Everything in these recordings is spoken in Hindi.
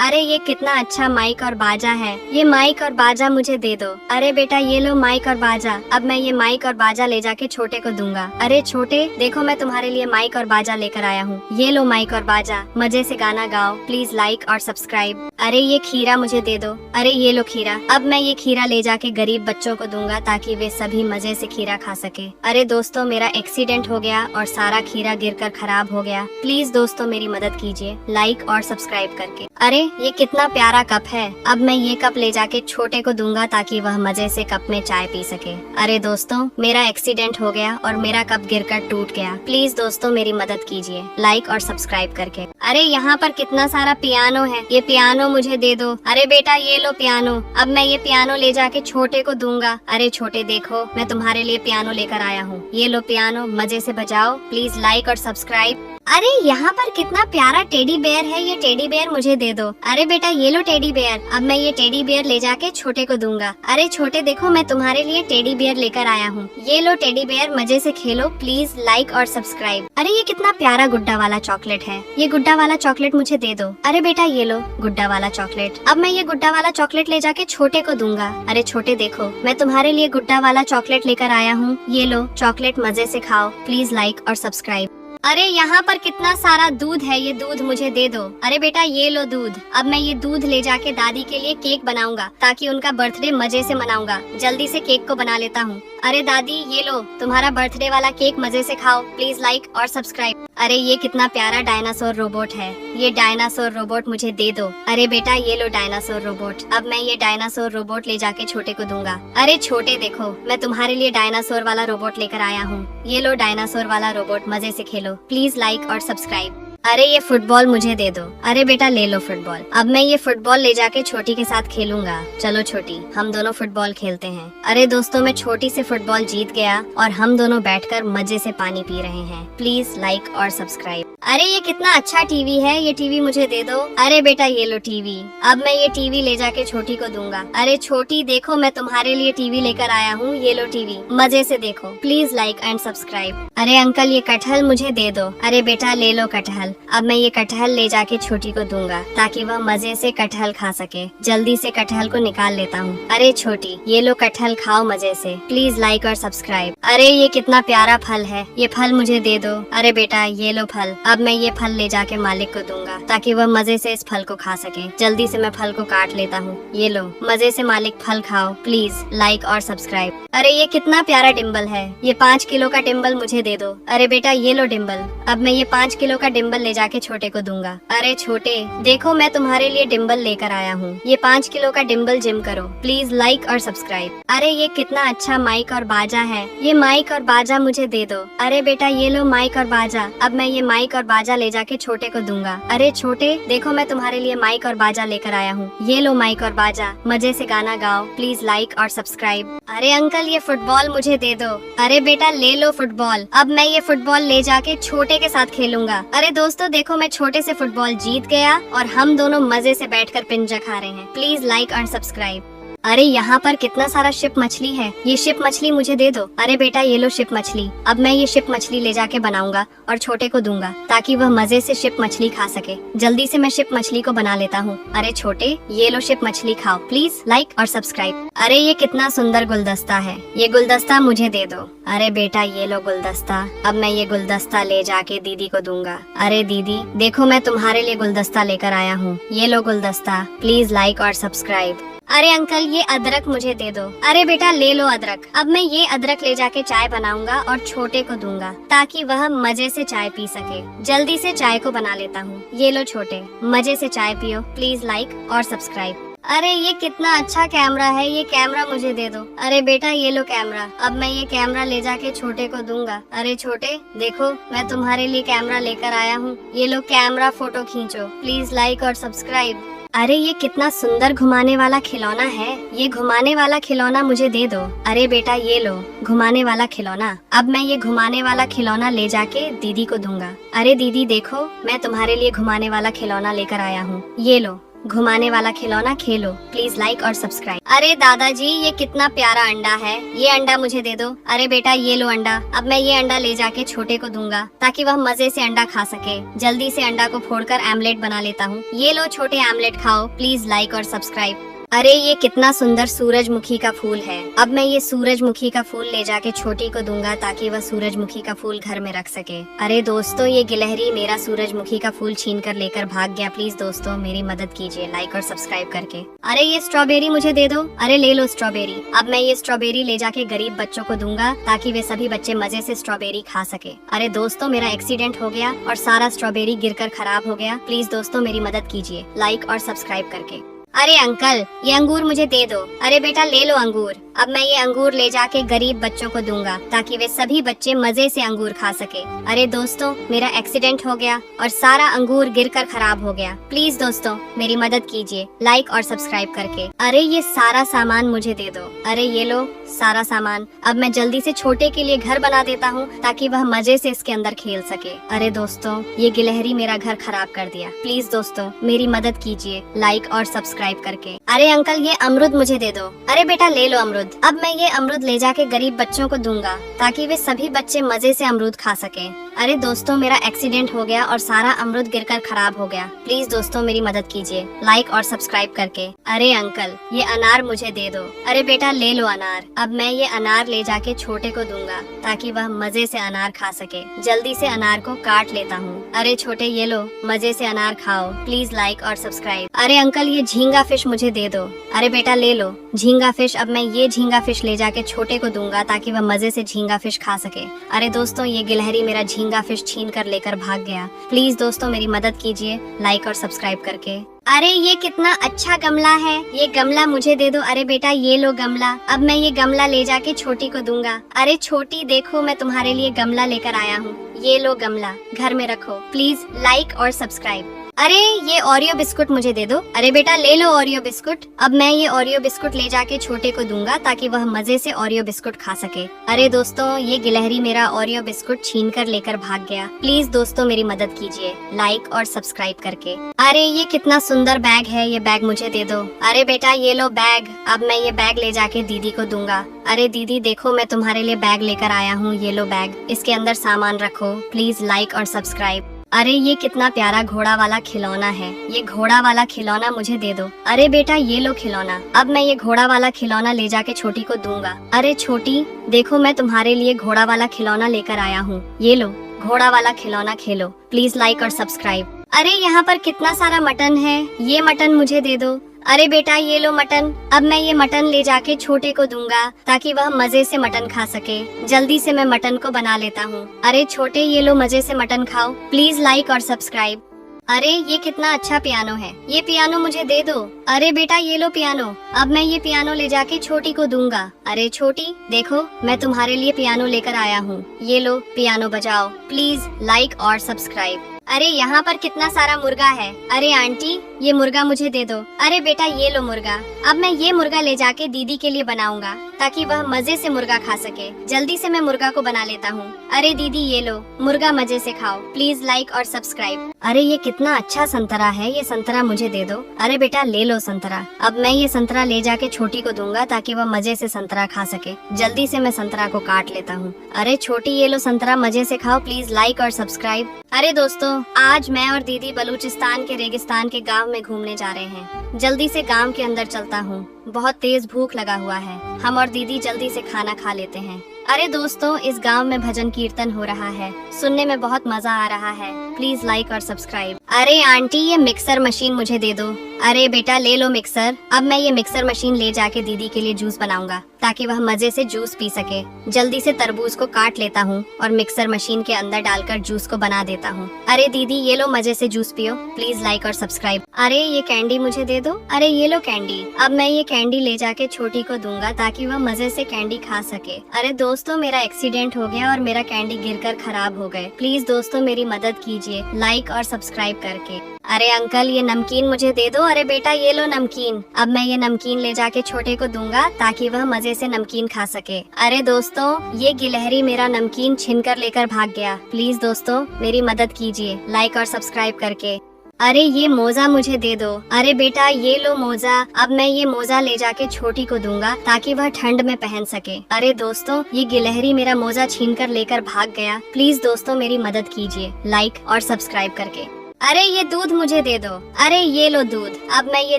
अरे ये कितना अच्छा माइक और बाजा है, ये माइक और बाजा मुझे दे दो। अरे बेटा ये लो माइक और बाजा, अब मैं ये माइक और बाजा ले जाके छोटे को दूंगा। अरे छोटे देखो मैं तुम्हारे लिए माइक और बाजा लेकर आया हूँ, ये लो माइक और बाजा, मजे से गाना गाओ, प्लीज लाइक और सब्सक्राइब। अरे ये खीरा मुझे दे दो। अरे ये लो खीरा, अब मैं ये खीरा ले जाके गरीब बच्चों को दूंगा ताकि वे सभी मजे से खीरा खा सके। अरे दोस्तों मेरा एक्सीडेंट हो गया और सारा खीरा गिरकर खराब हो गया, प्लीज दोस्तों मेरी मदद कीजिए लाइक और सब्सक्राइब करके। अरे ये कितना प्यारा कप है, अब मैं ये कप ले जाके छोटे को दूंगा ताकि वह मजे से कप में चाय पी सके। अरे दोस्तों मेरा एक्सीडेंट हो गया और मेरा कप गिरकर टूट गया, प्लीज दोस्तों मेरी मदद कीजिए लाइक और सब्सक्राइब करके। अरे यहाँ पर कितना सारा पियानो है, ये पियानो मुझे दे दो। अरे बेटा ये लो पियानो, अब मैं ये पियानो ले जाके छोटे को दूंगा। अरे छोटे देखो मैं तुम्हारे लिए पियानो लेकर आया हूँ, ये लो पियानो, मजे से बजाओ, प्लीज लाइक और सब्सक्राइब। अरे यहाँ पर कितना प्यारा टेडी बेयर है, ये टेडी बेयर मुझे दे दो। अरे बेटा ये लो टेडी बेयर, अब मैं ये टेडी बेयर ले जाके छोटे को दूंगा। अरे छोटे देखो मैं तुम्हारे लिए टेडी बेयर लेकर आया हूँ, ये लो टेडी बेयर, मजे से खेलो, प्लीज लाइक और सब्सक्राइब। अरे ये कितना प्यारा गुड्डा वाला चॉकलेट है, ये गुड्डा वाला चॉकलेट मुझे दे दो। अरे बेटा ये लो गुड्डा वाला चॉकलेट, अब मैं ये गुड्डा वाला चॉकलेट ले जाके छोटे को दूंगा। अरे छोटे देखो मैं तुम्हारे लिए गुड्डा वाला चॉकलेट लेकर आया हूँ, ये लो चॉकलेट, मजे से खाओ, प्लीज लाइक और सब्सक्राइब। अरे यहाँ पर कितना सारा दूध है, ये दूध मुझे दे दो। अरे बेटा ये लो दूध, अब मैं ये दूध ले जाके दादी के लिए केक बनाऊंगा ताकि उनका बर्थडे मजे से मनाऊंगा। जल्दी से केक को बना लेता हूँ। अरे दादी ये लो तुम्हारा बर्थडे वाला केक, मजे से खाओ, प्लीज लाइक और सब्सक्राइब। अरे ये कितना प्यारा डायनासोर रोबोट है, ये डायनासोर रोबोट मुझे दे दो। अरे बेटा ये लो डायनासोर रोबोट, अब मैं ये डायनासोर रोबोट ले जाके छोटे को दूंगा। अरे छोटे देखो मैं तुम्हारे लिए डायनासोर वाला रोबोट लेकर आया हूँ, ये लो डायनासोर वाला रोबोट, मजे से खेलो, प्लीज लाइक और सब्सक्राइब। अरे ये फुटबॉल मुझे दे दो। अरे बेटा ले लो फुटबॉल, अब मैं ये फुटबॉल ले जाके छोटी के साथ खेलूंगा। चलो छोटी हम दोनों फुटबॉल खेलते हैं। अरे दोस्तों मैं छोटी से फुटबॉल जीत गया और हम दोनों बैठकर मजे से पानी पी रहे हैं, प्लीज लाइक और सब्सक्राइब। अरे ये कितना अच्छा टीवी है, ये टीवी मुझे दे दो। अरे बेटा ये लो टीवी, अब मैं ये टीवी ले जाके छोटी को दूंगा। अरे छोटी देखो मैं तुम्हारे लिए टीवी लेकर आया हूँ, ये लो टीवी, मजे से देखो, प्लीज लाइक एंड सब्सक्राइब। अरे अंकल ये कटहल मुझे दे दो। अरे बेटा ले लो कटहल, अब मैं ये कटहल ले जाके छोटी को दूंगा ताकि वह मजे से कटहल खा सके। जल्दी से कटहल को निकाल लेता हूँ। अरे छोटी ये लो कटहल खाओ मजे से, प्लीज लाइक और सब्सक्राइब। अरे ये कितना प्यारा फल है, ये फल मुझे दे दो। अरे बेटा ये लो फल, अब मैं ये फल ले जाके मालिक को दूंगा ताकि वह मजे से इस फल को खा सके। जल्दी से मैं फल को काट लेता हूँ, ये लो मजे से मालिक फल खाओ, प्लीज लाइक और सब्सक्राइब। अरे ये कितना प्यारा डिम्बल है, ये 5 किलो का डिम्बल मुझे दे दो। अरे बेटा ये लो डिम्बल, अब मैं ये 5 किलो का डिम्बल ले जाके छोटे को दूंगा। अरे छोटे देखो मैं तुम्हारे लिए डिम्बल लेकर आया हूँ, ये 5 किलो का डिम्बल जिम करो, प्लीज लाइक और सब्सक्राइब। अरे ये कितना अच्छा माइक और बाजा है, ये माइक और बाजा मुझे दे दो। अरे बेटा ये लो माइक और बाजा, अब मैं ये माइक और बाजा ले जाके छोटे को दूंगा। अरे छोटे देखो मैं तुम्हारे लिए माइक और बाजा लेकर आया हूँ, ये लो माइक और बाजा, मजे से गाना गाओ, प्लीज लाइक और सब्सक्राइब। अरे अंकल ये फुटबॉल मुझे दे दो। अरे बेटा ले लो फुटबॉल, अब मैं ये फुटबॉल ले जाके छोटे के साथ खेलूंगा। अरे दोस्तों देखो मैं छोटे से फुटबॉल जीत गया और हम दोनों मजे से बैठकर पिंजा खा रहे हैं, प्लीज लाइक और सब्सक्राइब। अरे यहाँ पर कितना सारा शिप मछली है, ये शिप मछली मुझे दे दो। अरे बेटा ये लो शिप मछली, अब मैं ये शिप मछली ले जाके बनाऊंगा और छोटे को दूंगा ताकि वह मजे से शिप मछली खा सके। जल्दी से मैं शिप मछली को बना लेता हूँ। अरे छोटे ये लो शिप मछली खाओ, प्लीज लाइक और सब्सक्राइब। अरे ये कितना सुंदर गुलदस्ता है, ये गुलदस्ता मुझे दे दो। अरे बेटा ये लो गुलदस्ता, अब मैं ये गुलदस्ता ले जाके दीदी को दूंगा। अरे दीदी देखो मैं तुम्हारे लिए गुलदस्ता लेकर आया हूँ, ये लो गुलदस्ता, प्लीज लाइक और सब्सक्राइब। अरे अंकल ये अदरक मुझे दे दो। अरे बेटा ले लो अदरक, अब मैं ये अदरक ले जाके चाय बनाऊंगा और छोटे को दूंगा ताकि वह मजे से चाय पी सके। जल्दी से चाय को बना लेता हूँ, ये लो छोटे, मजे से चाय पियो, प्लीज लाइक और सब्सक्राइब। अरे ये कितना अच्छा कैमरा है, ये कैमरा मुझे दे दो। अरे बेटा ये लो कैमरा, अब मैं ये कैमरा ले जाके छोटे को दूंगा। अरे छोटे देखो मैं तुम्हारे लिए कैमरा लेकर आया हूँ, ये लो कैमरा, फोटो खींचो, प्लीज लाइक और सब्सक्राइब। अरे ये कितना सुंदर घुमाने वाला खिलौना है, ये घुमाने वाला खिलौना मुझे दे दो। अरे बेटा ये लो घुमाने वाला खिलौना, अब मैं ये घुमाने वाला खिलौना ले जाके दीदी को दूंगा। अरे दीदी देखो मैं तुम्हारे लिए घुमाने वाला खिलौना लेकर आया हूँ, ये लो घुमाने वाला खिलौना खेलो, प्लीज लाइक और सब्सक्राइब। अरे दादाजी ये कितना प्यारा अंडा है, ये अंडा मुझे दे दो। अरे बेटा ये लो अंडा, अब मैं ये अंडा ले जाके छोटे को दूंगा ताकि वह मजे से अंडा खा सके। जल्दी से अंडा को फोड़कर आमलेट बना लेता हूँ। ये लो छोटे आमलेट खाओ, प्लीज लाइक और सब्सक्राइब। अरे ये कितना सुंदर सूरजमुखी का फूल है। अब मैं ये सूरजमुखी का फूल ले जाके छोटी को दूंगा ताकि वह सूरजमुखी का फूल घर में रख सके। अरे दोस्तों ये गिलहरी मेरा सूरजमुखी का फूल छीन कर लेकर भाग गया। प्लीज दोस्तों मेरी मदद कीजिए लाइक और सब्सक्राइब करके। अरे ये स्ट्रॉबेरी मुझे दे दो। अरे ले लो स्ट्रॉबेरी। अब मैं ये स्ट्रॉबेरी ले जाके गरीब बच्चों को दूंगा ताकि वे सभी बच्चे मजे से स्ट्रॉबेरी खा सके। अरे दोस्तों मेरा एक्सीडेंट हो गया और सारा स्ट्रॉबेरी गिरकर खराब हो गया। प्लीज दोस्तों मेरी मदद कीजिए लाइक और सब्सक्राइब करके। अरे अंकल ये अंगूर मुझे दे दो। अरे बेटा ले लो अंगूर। अब मैं ये अंगूर ले जाके गरीब बच्चों को दूंगा ताकि वे सभी बच्चे मजे से अंगूर खा सके। अरे दोस्तों मेरा एक्सीडेंट हो गया और सारा अंगूर गिरकर खराब हो गया। प्लीज दोस्तों मेरी मदद कीजिए लाइक और सब्सक्राइब करके। अरे ये सारा सामान मुझे दे दो। अरे ये लो सारा सामान। अब मैं जल्दी से छोटे के लिए घर बना देता हूँ ताकि वह मजे से इसके अंदर खेल सके। अरे दोस्तों ये गिलहरी मेरा घर खराब कर दिया। प्लीज दोस्तों मेरी मदद कीजिए लाइक और सब्सक्राइब करके। अरे अंकल ये अमरूद मुझे दे दो। अरे बेटा ले लो अमरूद। अब मैं ये अमरूद ले जाके गरीब बच्चों को दूंगा ताकि वे सभी बच्चे मजे से अमरूद खा सके। अरे दोस्तों मेरा एक्सीडेंट हो गया और सारा अमरूद गिरकर खराब हो गया। प्लीज दोस्तों मेरी मदद कीजिए लाइक और सब्सक्राइब करके। अरे अंकल ये अनार मुझे दे दो। अरे बेटा ले लो अनार। अब मैं ये अनार ले जाके छोटे को दूंगा ताकि वह मजे से अनार खा सके। जल्दी से अनार को काट लेता हूँ। अरे छोटे ये लो मजे से अनार खाओ, प्लीज लाइक और सब्सक्राइब। अरे अंकल ये झींगा फिश मुझे दे दो। अरे बेटा ले लो झींगा फिश। अब मैं ये झींगा फिश ले जाके छोटे को दूंगा ताकि वह मजे से झींगा फिश खा सके। अरे दोस्तों ये गिलहरी मेरा झींगा फिश छीन कर लेकर भाग गया। प्लीज दोस्तों मेरी मदद कीजिए लाइक और सब्सक्राइब करके। अरे ये कितना अच्छा गमला है, ये गमला मुझे दे दो। अरे बेटा ये लो गमला। अब मैं ये गमला ले जाके छोटी को दूंगा। अरे छोटी देखो मैं तुम्हारे लिए गमला लेकर आया हूँ। ये लो गमला घर में रखो, प्लीज लाइक और सब्सक्राइब। अरे ये ओरियो बिस्कुट मुझे दे दो। अरे बेटा ले लो ओरियो बिस्कुट। अब मैं ये ओरियो बिस्कुट ले जाके छोटे को दूंगा ताकि वह मजे से ओरियो बिस्कुट खा सके। अरे दोस्तों ये गिलहरी मेरा ओरियो बिस्कुट छीन कर लेकर भाग गया। प्लीज दोस्तों मेरी मदद कीजिए लाइक और सब्सक्राइब करके। अरे ये कितना सुंदर बैग है, ये बैग मुझे दे दो। अरे बेटा ये लो बैग। अब मैं ये बैग ले जाके दीदी को दूंगा। अरे दीदी देखो मैं तुम्हारे लिए बैग लेकर आया हूँ। ये लो बैग, इसके अंदर सामान रखो, प्लीज लाइक और सब्सक्राइब। अरे ये कितना प्यारा घोड़ा वाला खिलौना है, ये घोड़ा वाला खिलौना मुझे दे दो। अरे बेटा ये लो खिलौना। अब मैं ये घोड़ा वाला खिलौना ले जाके छोटी को दूंगा। अरे छोटी देखो मैं तुम्हारे लिए घोड़ा वाला खिलौना लेकर आया हूँ। ये लो घोड़ा वाला खिलौना खेलो, प्लीज लाइक और सब्सक्राइब। अरे यहाँ पर कितना सारा मटन है, ये मटन मुझे दे दो। अरे बेटा ये लो मटन। अब मैं ये मटन ले जाके छोटे को दूंगा ताकि वह मजे से मटन खा सके। जल्दी से मैं मटन को बना लेता हूँ। अरे छोटे ये लो मजे से मटन खाओ, प्लीज लाइक और सब्सक्राइब। अरे ये कितना अच्छा पियानो है, ये पियानो मुझे दे दो। अरे बेटा ये लो पियानो। अब मैं ये पियानो ले जाके छोटी को दूंगा। अरे छोटी देखो मैं तुम्हारे लिए पियानो लेकर आया हूँ। ये लो पियानो बजाओ, प्लीज लाइक और सब्सक्राइब। अरे यहाँ पर कितना सारा मुर्गा है। अरे आंटी ये मुर्गा मुझे दे दो। अरे बेटा ये लो मुर्गा। अब मैं ये मुर्गा ले जाके दीदी के लिए बनाऊंगा ताकि वह मजे से मुर्गा खा सके। जल्दी से मैं मुर्गा को बना लेता हूँ। अरे दीदी ये लो मुर्गा मजे से खाओ, प्लीज लाइक और सब्सक्राइब। अरे ये कितना अच्छा संतरा है, ये संतरा मुझे दे दो। अरे बेटा ले लो संतरा। अब मैं ये संतरा ले जाके छोटी को दूंगा ताकि वह मजे से संतरा खा सके। जल्दी से मैं संतरा को काट लेता हूँ। अरे छोटी ये लो संतरा मजे से खाओ, प्लीज लाइक और सब्सक्राइब। अरे दोस्तों आज मैं और दीदी बलूचिस्तान के रेगिस्तान के गांव में घूमने जा रहे हैं। जल्दी से गांव के अंदर चलता हूँ, बहुत तेज भूख लगा हुआ है। हम और दीदी जल्दी से खाना खा लेते हैं। अरे दोस्तों इस गांव में भजन कीर्तन हो रहा है, सुनने में बहुत मजा आ रहा है, प्लीज लाइक और सब्सक्राइब। अरे आंटी ये मिक्सर मशीन मुझे दे दो। अरे बेटा ले लो मिक्सर। अब मैं ये मिक्सर मशीन ले जाके दीदी के लिए जूस बनाऊंगा ताकि वह मजे से जूस पी सके। जल्दी से तरबूज को काट लेता हूँ और मिक्सर मशीन के अंदर डालकर जूस को बना देता हूँ। अरे दीदी ये लो मजे से जूस पियो, प्लीज लाइक और सब्सक्राइब। अरे ये कैंडी मुझे दे दो। अरे ये लो कैंडी। अब मैं ये कैंडी ले जाके छोटी को दूंगा ताकि वह मजे से कैंडी खा सके। अरे दोस्तों मेरा एक्सीडेंट हो गया और मेरा कैंडी गिरकर खराब हो गए। प्लीज दोस्तों मेरी मदद कीजिए लाइक और सब्सक्राइब करके। अरे अंकल ये नमकीन मुझे दे दो। अरे बेटा ये लो नमकीन। अब मैं ये नमकीन ले जाके छोटे को दूंगा ताकि वह मजे से नमकीन खा सके। अरे दोस्तों ये गिलहरी मेरा नमकीन छीन कर लेकर भाग गया। प्लीज दोस्तों मेरी मदद कीजिए लाइक और सब्सक्राइब करके। अरे ये मोजा मुझे दे दो। अरे बेटा ये लो मोजा, अब मैं ये मोजा ले जाके छोटी को दूंगा ताकि वह ठंड में पहन सके। अरे दोस्तों ये गिलहरी मेरा मोजा छीन कर लेकर भाग गया। प्लीज दोस्तों मेरी मदद कीजिए लाइक और सब्सक्राइब करके। अरे ये दूध मुझे दे दो। अरे ये लो दूध, अब मैं ये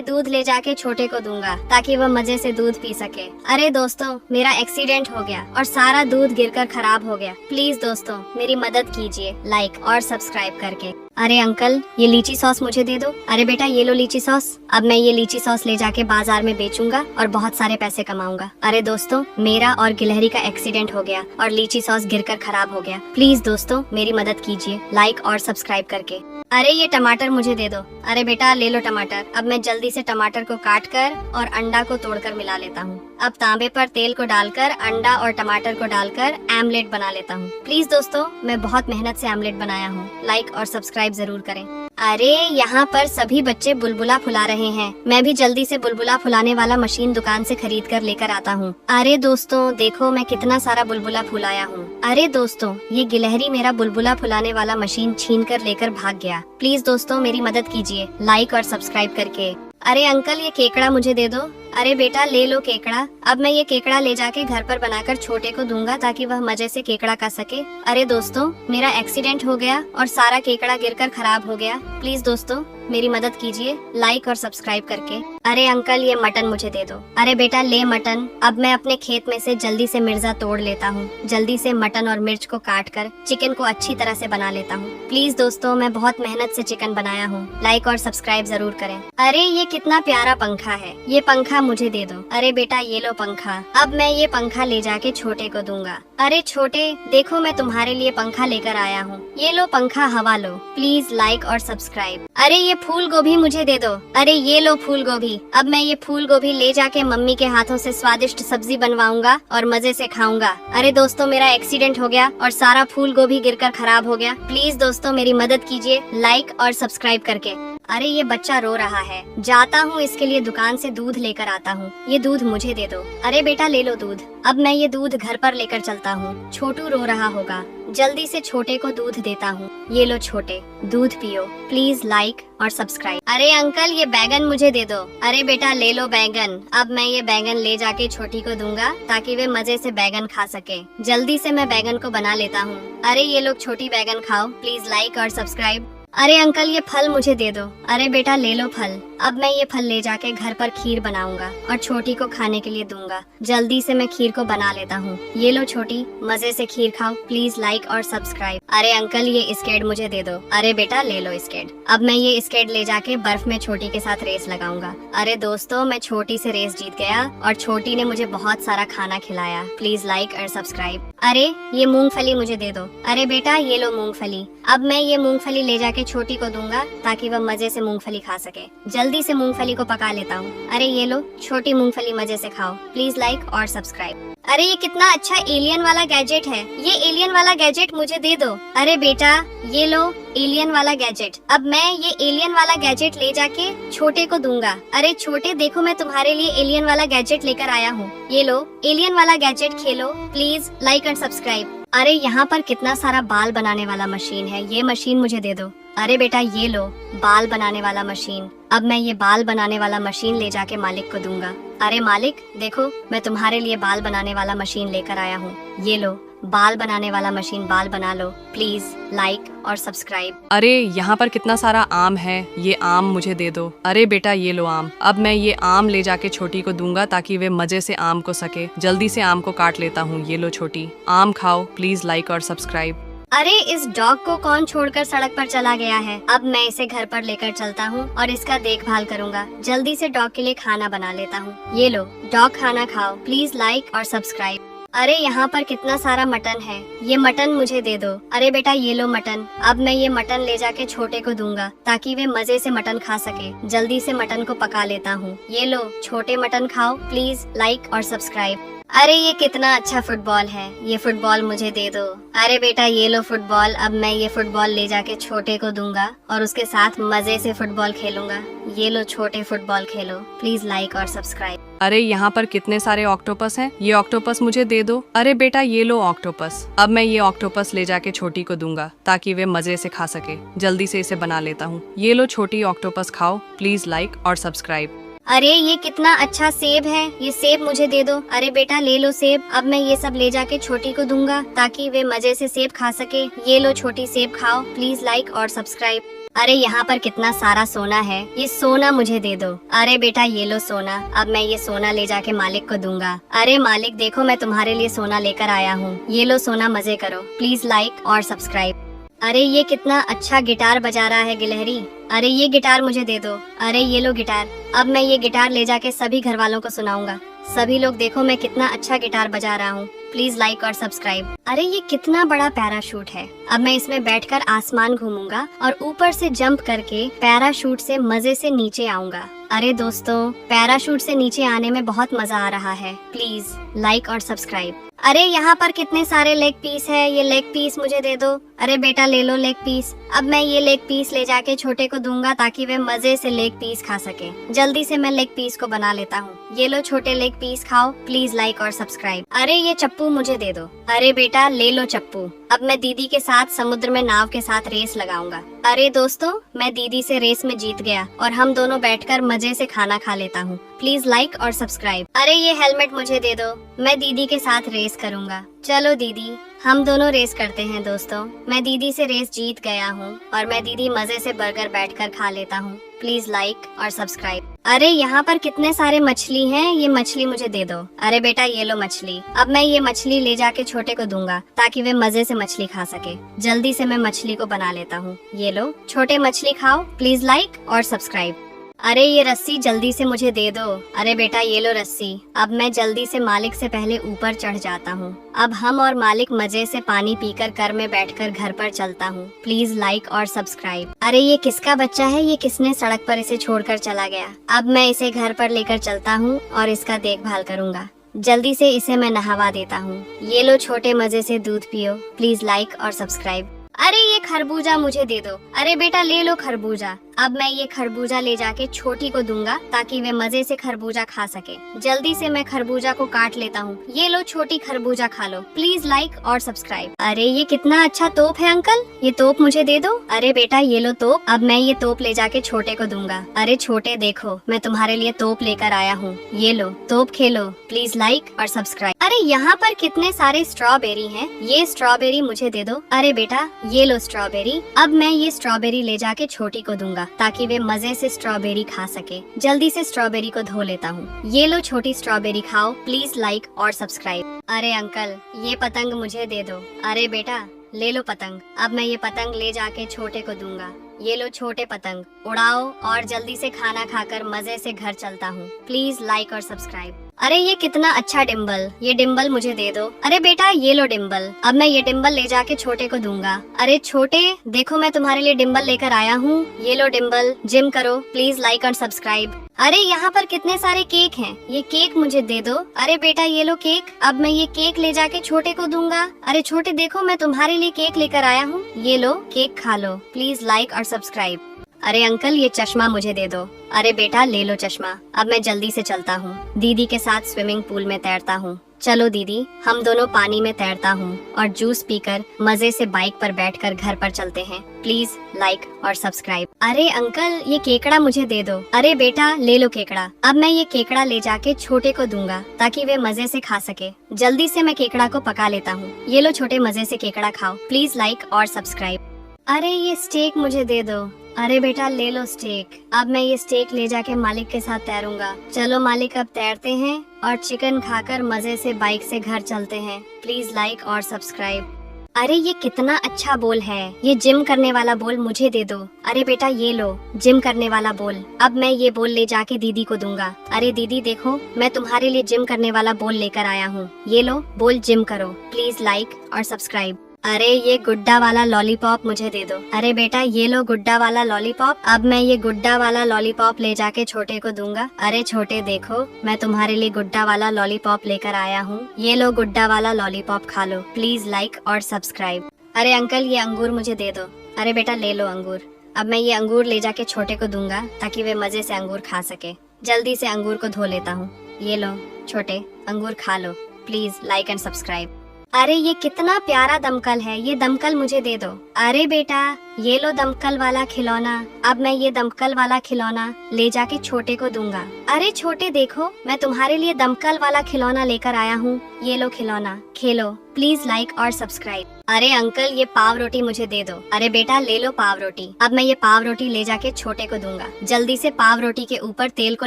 दूध ले जाके छोटे को दूंगा ताकि वह मजे से दूध पी सके। अरे दोस्तों मेरा एक्सीडेंट हो गया और सारा दूध गिरकर खराब हो गया। प्लीज दोस्तों मेरी मदद कीजिए लाइक और सब्सक्राइब करके। अरे अंकल ये लीची सॉस मुझे दे दो। अरे बेटा ये लो लीची सॉस, अब मैं ये लीची सॉस ले जाके बाजार में बेचूंगा और बहुत सारे पैसे कमाऊंगा। अरे दोस्तों मेरा और गिलहरी का एक्सीडेंट हो गया और लीची सॉस गिरकर खराब हो गया। प्लीज दोस्तों मेरी मदद कीजिए लाइक और सब्सक्राइब करके। अरे ये टमाटर मुझे दे दो। अरे बेटा ले लो टमाटर, अब मैं जल्दी से टमाटर को काट कर और अंडा को तोड़कर मिला लेता हूँ। अब तांबे पर तेल को डालकर अंडा और टमाटर को डालकर आमलेट बना लेता हूँ। प्लीज दोस्तों मैं बहुत मेहनत से आमलेट बनाया हूँ, लाइक और सब्सक्राइब जरूर करें। अरे यहाँ पर सभी बच्चे बुलबुला फुला रहे हैं, मैं भी जल्दी से बुलबुला फुलाने वाला मशीन दुकान से खरीद कर लेकर आता हूँ। अरे दोस्तों देखो मैं कितना सारा बुलबुला फुलाया हूँ। अरे दोस्तों ये गिलहरी मेरा बुलबुला फुलाने वाला मशीन छीन कर लेकर भाग गया। प्लीज दोस्तों मेरी मदद कीजिए लाइक और सब्सक्राइब करके। अरे अंकल ये केकड़ा मुझे दे दो। अरे बेटा ले लो केकड़ा, अब मैं ये केकड़ा ले जाके घर पर बनाकर छोटे को दूंगा ताकि वह मजे से केकड़ा खा सके। अरे दोस्तों मेरा एक्सीडेंट हो गया और सारा केकड़ा गिरकर खराब हो गया। प्लीज दोस्तों मेरी मदद कीजिए लाइक और सब्सक्राइब करके। अरे अंकल ये मटन मुझे दे दो। अरे बेटा ले मटन, अब मैं अपने खेत में से जल्दी से मिर्जा तोड़ लेता हूँ। जल्दी से मटन और मिर्च को काट कर चिकन को अच्छी तरह से बना लेता हूँ। प्लीज दोस्तों मैं बहुत मेहनत से चिकन बनाया हूँ, लाइक और सब्सक्राइब जरूर करें। अरे ये कितना प्यारा पंखा है, ये पंखा मुझे दे दो। अरे बेटा ये लो पंखा, अब मैं ये पंखा ले जाके छोटे को दूंगा। अरे छोटे देखो मैं तुम्हारे लिए पंखा लेकर आया हूँ, ये लो पंखा हवा लो। प्लीज लाइक और सब्सक्राइब। अरे ये फूल गोभी मुझे दे दो। अरे ये लो फूल गोभी, अब मैं ये फूल गोभी ले जाके मम्मी के हाथों से स्वादिष्ट सब्जी बनवाऊंगा और मजे से खाऊंगा। अरे दोस्तों मेरा एक्सीडेंट हो गया और सारा फूल गोभी गिरकर खराब हो गया। प्लीज दोस्तों मेरी मदद कीजिए लाइक और सब्सक्राइब करके। अरे ये बच्चा रो रहा है, जाता हूँ इसके लिए दुकान से दूध लेकर आता हूँ। ये दूध मुझे दे दो। अरे बेटा ले लो दूध, अब मैं ये दूध घर पर लेकर चलता हूँ। छोटू रो रहा होगा, जल्दी से छोटे को दूध देता हूँ। ये लो छोटे दूध पियो। प्लीज लाइक और सब्सक्राइब। अरे अंकल ये बैगन मुझे दे दो। अरे बेटा ले लो बैगन, अब मैं ये बैगन ले जाके छोटी को दूंगा ताकि वे मजे से बैगन खा सके। जल्दी से मैं बैगन को बना लेता हूँ। अरे ये लोग छोटी बैगन खाओ। प्लीज लाइक और सब्सक्राइब। अरे अंकल ये फल मुझे दे दो। अरे बेटा ले लो फल, अब मैं ये फल ले जाके घर पर खीर बनाऊंगा और छोटी को खाने के लिए दूंगा। जल्दी से मैं खीर को बना लेता हूँ। ये लो छोटी मजे से खीर खाओ। प्लीज लाइक और सब्सक्राइब। अरे अंकल ये स्केट मुझे दे दो। अरे बेटा ले लो स्केट, अब मैं ये स्केट ले जाके बर्फ में छोटी के साथ रेस लगाऊंगा। अरे दोस्तों मैं छोटी से रेस जीत गया और छोटी ने मुझे बहुत सारा खाना खिलाया। प्लीज लाइक और सब्सक्राइब। अरे ये मूंगफली मुझे दे दो। अरे बेटा ये लो मूंगफली, अब मैं ये मूंगफली ले जाके छोटी को दूंगा ताकि वह मजे से मूंगफली खा सके। जल्दी से मूंगफली को पका लेता हूँ। अरे ये लो छोटी मूंगफली मजे से खाओ। प्लीज लाइक और सब्सक्राइब। अरे ये कितना अच्छा एलियन वाला गैजेट है, ये एलियन वाला गैजेट मुझे दे दो। अरे बेटा ये लो एलियन वाला गैजेट, अब मैं ये एलियन वाला गैजेट ले जाके छोटे को दूंगा। अरे छोटे देखो मैं तुम्हारे लिए एलियन वाला गैजेट लेकर आया हूँ। ये लो एलियन वाला गैजेट खेलो। प्लीज लाइक और सब्सक्राइब। अरे यहाँ पर कितना सारा बाल बनाने वाला मशीन है, ये मशीन मुझे दे दो। अरे बेटा ये लो बाल बनाने वाला मशीन, अब मैं ये बाल बनाने वाला मशीन ले जाके मालिक को दूंगा। अरे मालिक देखो मैं तुम्हारे लिए बाल बनाने वाला मशीन लेकर आया हूँ। ये लो बाल बनाने वाला मशीन, बाल बना लो। प्लीज लाइक और सब्सक्राइब। अरे यहाँ पर कितना सारा आम है, ये आम मुझे दे दो। अरे बेटा ये लो आम, अब मैं ये आम ले जाके छोटी को दूंगा ताकि वे मजे से आम को सके। जल्दी से आम को काट लेता हूँ। ये लो छोटी आम खाओ। प्लीज लाइक और सब्सक्राइब। अरे इस डॉग को कौन छोड़कर सड़क पर चला गया है, अब मैं इसे घर पर लेकर चलता हूँ और इसका देखभाल करूँगा। जल्दी से डॉग के लिए खाना बना लेता हूँ। ये लो डॉग खाना खाओ। प्लीज लाइक और सब्सक्राइब। अरे यहाँ पर कितना सारा मटन है, ये मटन मुझे दे दो। अरे बेटा ये लो मटन, अब मैं ये मटन ले जाके छोटे को दूंगा ताकि वे मजे से मटन खा सके। जल्दी से मटन को पका लेता हूँ। ये लो छोटे मटन खाओ। प्लीज लाइक और सब्सक्राइब। अरे ये कितना अच्छा फुटबॉल है, ये फुटबॉल मुझे दे दो। अरे बेटा ये लो फुटबॉल, अब मैं ये फुटबॉल ले जाके छोटे को दूंगा और उसके साथ मजे से फुटबॉल खेलूंगा। ये लो छोटे फुटबॉल खेलो। प्लीज लाइक और सब्सक्राइब। अरे यहाँ पर कितने सारे ऑक्टोपस हैं, ये ऑक्टोपस मुझे दे दो। अरे बेटा ये लो ऑक्टोपस। अब मैं ये ऑक्टोपस ले जाके छोटी को दूंगा ताकि वे मजे से खा सके। जल्दी से इसे बना लेता हूँ। ये लो छोटी, ऑक्टोपस खाओ। प्लीज लाइक और सब्सक्राइब। अरे ये कितना अच्छा सेब है, ये सेब मुझे दे दो। अरे बेटा ले लो सेब। अब मैं ये सब ले जाके छोटी को दूंगा ताकि वे मजे से सेब खा सके। ये लो छोटी, सेब खाओ। प्लीज लाइक और सब्सक्राइब। अरे यहाँ पर कितना सारा सोना है, ये सोना मुझे दे दो। अरे बेटा ये लो सोना। अब मैं ये सोना ले जाके मालिक को दूंगा। अरे मालिक देखो, मैं तुम्हारे लिए सोना लेकर आया हूँ। ये लो सोना, मजे करो। प्लीज लाइक और सब्सक्राइब। अरे ये कितना अच्छा गिटार बजा रहा है गिलहरी। अरे ये गिटार मुझे दे दो। अरे ये लो गिटार। अब मैं ये गिटार ले जाके सभी घर वालों को सुनाऊंगा। सभी लोग देखो मैं कितना अच्छा गिटार बजा रहा हूँ। प्लीज लाइक और सब्सक्राइब। अरे ये कितना बड़ा पैराशूट है। अब मैं इसमें बैठकर आसमान घूमूंगा और ऊपर से जंप करके पैराशूट से मजे से नीचे आऊंगा। अरे दोस्तों, पैराशूट से नीचे आने में बहुत मजा आ रहा है। प्लीज लाइक और सब्सक्राइब। अरे यहाँ पर कितने सारे लेग पीस है, ये लेग पीस मुझे दे दो। अरे बेटा ले लो लेग पीस। अब मैं ये लेग पीस ले जाके छोटे को दूंगा ताकि वे मजे से लेग पीस खा सके। जल्दी से मैं लेग पीस को बना लेता हूँ। ये लो छोटे, लेग पीस खाओ। प्लीज लाइक और सब्सक्राइब। अरे ये चप्पू मुझे दे दो। अरे बेटा ले लो चप्पू। अब मैं दीदी के साथ समुद्र में नाव के साथ रेस लगाऊंगा। अरे दोस्तों, मैं दीदी से रेस में जीत गया और हम दोनों बैठकर मजे से खाना खा लेता हूँ। प्लीज लाइक और सब्सक्राइब। अरे ये हेलमेट मुझे दे दो, मैं दीदी के साथ रेस करूँगा। चलो दीदी, हम दोनों रेस करते हैं। दोस्तों, मैं दीदी से रेस जीत गया हूँ और मैं दीदी मजे से बर्गर बैठकर खा लेता हूँ। प्लीज लाइक और सब्सक्राइब। अरे यहाँ पर कितने सारे मछली हैं, ये मछली मुझे दे दो। अरे बेटा ये लो मछली। अब मैं ये मछली ले जाके छोटे को दूंगा ताकि वे मजे से मछली खा सके। जल्दी से मैं मछली को बना लेता हूँ। ये लो छोटे, मछली खाओ। प्लीज लाइक और सब्सक्राइब। अरे ये रस्सी जल्दी से मुझे दे दो। अरे बेटा ये लो रस्सी। अब मैं जल्दी से मालिक से पहले ऊपर चढ़ जाता हूँ। अब हम और मालिक मजे से पानी पीकर कर में बैठकर घर पर चलता हूँ। प्लीज लाइक और सब्सक्राइब। अरे ये किसका बच्चा है, ये किसने सड़क पर इसे छोड़कर चला गया। अब मैं इसे घर पर लेकर चलता हूँ और इसका देखभाल करूँगा। जल्दी से इसे मैं नहवा देता हूँ। ये लो छोटे, मजे से दूध पियो। प्लीज लाइक और सब्सक्राइब। अरे ये खरबूजा मुझे दे दो। अरे बेटा ले लो खरबूजा। अब मैं ये खरबूजा ले जाके छोटी को दूंगा ताकि वे मजे से खरबूजा खा सके। जल्दी से मैं खरबूजा को काट लेता हूँ। ये लो छोटी, खरबूजा खा लो। प्लीज लाइक और सब्सक्राइब। अरे ये कितना अच्छा तोप है अंकल, ये तोप मुझे दे दो। अरे बेटा ये लो तोप। अब मैं ये तोप ले जाके छोटे को दूंगा। अरे छोटे देखो, मैं तुम्हारे लिए तोप लेकर आया हूँ। ये लो तोप, खेलो। प्लीज लाइक और सब्सक्राइब। अरे यहाँ पर कितने सारे स्ट्रॉबेरी हैं, ये स्ट्रॉबेरी मुझे दे दो। अरे बेटा ये लो स्ट्रॉबेरी। अब मैं ये स्ट्रॉबेरी ले जाके छोटी को दूंगा ताकि वे मजे से स्ट्रॉबेरी खा सके। जल्दी से स्ट्रॉबेरी को धो लेता हूँ। ये लो छोटी, स्ट्रॉबेरी खाओ। प्लीज लाइक और सब्सक्राइब। अरे अंकल ये पतंग मुझे दे दो। अरे बेटा ले लो पतंग। अब मैं ये पतंग ले जाके छोटे को दूंगा। ये लो छोटे, पतंग उड़ाओ और जल्दी से खाना खाकर मजे से घर चलता हूँ। प्लीज लाइक और सब्सक्राइब। अरे ये कितना अच्छा डिम्बल, ये डिम्बल मुझे दे दो। अरे बेटा ये लो डिम्बल। अब मैं ये डिम्बल ले जाके छोटे को दूंगा। अरे छोटे देखो, मैं तुम्हारे लिए डिम्बल लेकर आया हूँ। ये लो डिम्बल, जिम करो। प्लीज लाइक और सब्सक्राइब। अरे यहाँ पर कितने सारे केक हैं, ये केक मुझे दे दो। अरे बेटा ये लो केक। अब मैं ये केक ले जाके छोटे को दूंगा। अरे छोटे देखो, मैं तुम्हारे लिए केक लेकर आया हूँ। ये लो केक, खा लो। प्लीज लाइक और सब्सक्राइब। अरे अंकल ये चश्मा मुझे दे दो। अरे बेटा ले लो चश्मा। अब मैं जल्दी से चलता हूँ। दीदी के साथ स्विमिंग पूल में तैरता हूँ। चलो दीदी, हम दोनों पानी में तैरता हूँ और जूस पीकर मजे से बाइक पर बैठकर घर पर चलते हैं। प्लीज लाइक और सब्सक्राइब। अरे अंकल ये केकड़ा मुझे दे दो। अरे बेटा ले लो केकड़ा। अब मैं ये केकड़ा ले जाके छोटे को दूंगा ताकि वे मजे से खा सके। जल्दी से मैं केकड़ा को पका लेता हूँ। ये लो छोटे, मजे से केकड़ा खाओ। प्लीज लाइक और सब्सक्राइब। अरे ये स्टेक मुझे दे दो। अरे बेटा ले लो स्टेक। अब मैं ये स्टेक ले जाके मालिक के साथ तैरूंगा। चलो मालिक अब तैरते हैं और चिकन खाकर मजे से बाइक से घर चलते हैं। प्लीज लाइक और सब्सक्राइब। अरे ये कितना अच्छा बोल है, ये जिम करने वाला बोल मुझे दे दो। अरे बेटा ये लो जिम करने वाला बोल। अब मैं ये बोल ले जाके दीदी को दूंगा। अरे दीदी देखो, मैं तुम्हारे लिए जिम करने वाला बोल लेकर आया हूँ। ये लो बोल, जिम करो। प्लीज लाइक और सब्सक्राइब। अरे ये गुड्डा वाला लॉलीपॉप मुझे दे दो। अरे बेटा ये लो गुड्डा वाला लॉलीपॉप। अब मैं ये गुड्डा वाला लॉलीपॉप ले जाके छोटे को दूंगा। अरे छोटे देखो, मैं तुम्हारे लिए गुड्डा वाला लॉलीपॉप लेकर आया हूँ। ये लो गुड्डा वाला लॉलीपॉप, खा लो। प्लीज लाइक और सब्सक्राइब। अरे अंकल ये अंगूर मुझे दे दो। अरे बेटा ले लो अंगूर। अब मैं ये अंगूर ले जाके छोटे को दूंगा ताकि वे मजे से अंगूर खा सके। जल्दी से अंगूर को धो लेता हूँ। ये लो छोटे, अंगूर खा लो। Please like and subscribe. अरे ये कितना प्यारा दमकल है, ये दमकल मुझे दे दो। अरे बेटा ये लो दमकल वाला खिलौना। अब मैं ये दमकल वाला खिलौना ले जाके छोटे को दूंगा। अरे छोटे देखो, मैं तुम्हारे लिए दमकल वाला खिलौना लेकर आया हूँ। ये लो खिलौना, खेलो। प्लीज लाइक और सब्सक्राइब। अरे अंकल ये पाव रोटी मुझे दे दो। अरे बेटा ले लो पाव रोटी। अब मैं ये पाव रोटी ले जाके छोटे को दूंगा। जल्दी से पाव रोटी के ऊपर तेल को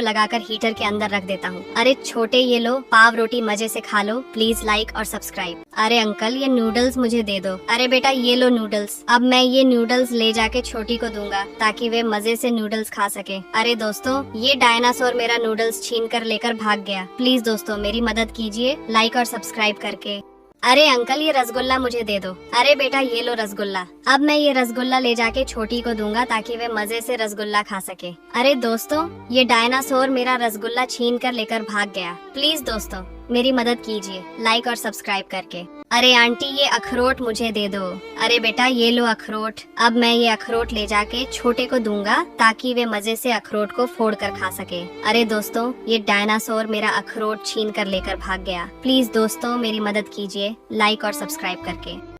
लगाकर हीटर के अंदर रख देता हूँ। अरे छोटे ये लो पाव रोटी, मजे से खा लो। प्लीज लाइक और सब्सक्राइब। अरे अंकल ये नूडल्स मुझे दे दो। अरे बेटा ये लो नूडल्स। अब मैं ये नूडल्स ले जाके छोटी को दूंगा ताकि वे मजे से नूडल्स खा सके। अरे दोस्तों ये डायनासोर मेरा नूडल्स छीन कर लेकर भाग गया। प्लीज दोस्तों मेरी मदद कीजिए लाइक और सब्सक्राइब करके। अरे अंकल ये रसगुल्ला मुझे दे दो। अरे बेटा ये लो रसगुल्ला। अब मैं ये रसगुल्ला ले जाके छोटी को दूंगा ताकि वे मजे से रसगुल्ला खा सके। अरे दोस्तों ये डायनासोर मेरा रसगुल्ला छीन कर लेकर भाग गया। प्लीज दोस्तों मेरी मदद कीजिए लाइक और सब्सक्राइब करके। अरे आंटी ये अखरोट मुझे दे दो। अरे बेटा ये लो अखरोट। अब मैं ये अखरोट ले जाके छोटे को दूंगा ताकि वे मजे से अखरोट को फोड़ कर खा सके। अरे दोस्तों ये डायनासोर मेरा अखरोट छीन कर लेकर भाग गया। प्लीज दोस्तों मेरी मदद कीजिए लाइक और सब्सक्राइब करके।